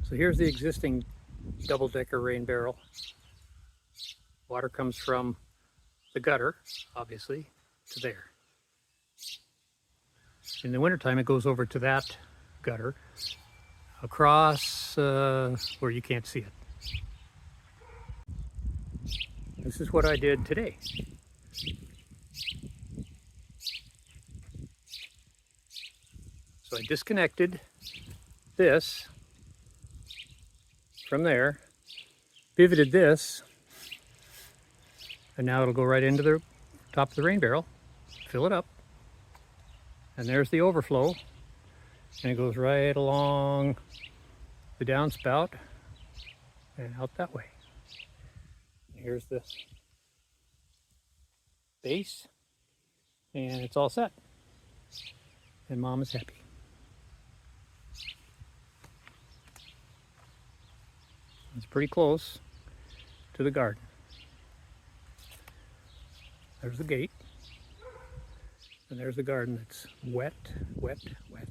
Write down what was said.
So here's the existing double-decker rain barrel. Water comes from the gutter, obviously, to there. In the wintertime, it goes over to that gutter, across where you can't see it. This is what I did today. So I disconnected this from there, pivoted this, and now it'll go right into the top of the rain barrel, fill it up, and there's the overflow, and it goes right along the downspout and out that way. Here's the base, and it's all set, and Mom is happy. It's pretty close to the garden. There's the gate, and there's the garden that's wet, wet, wet.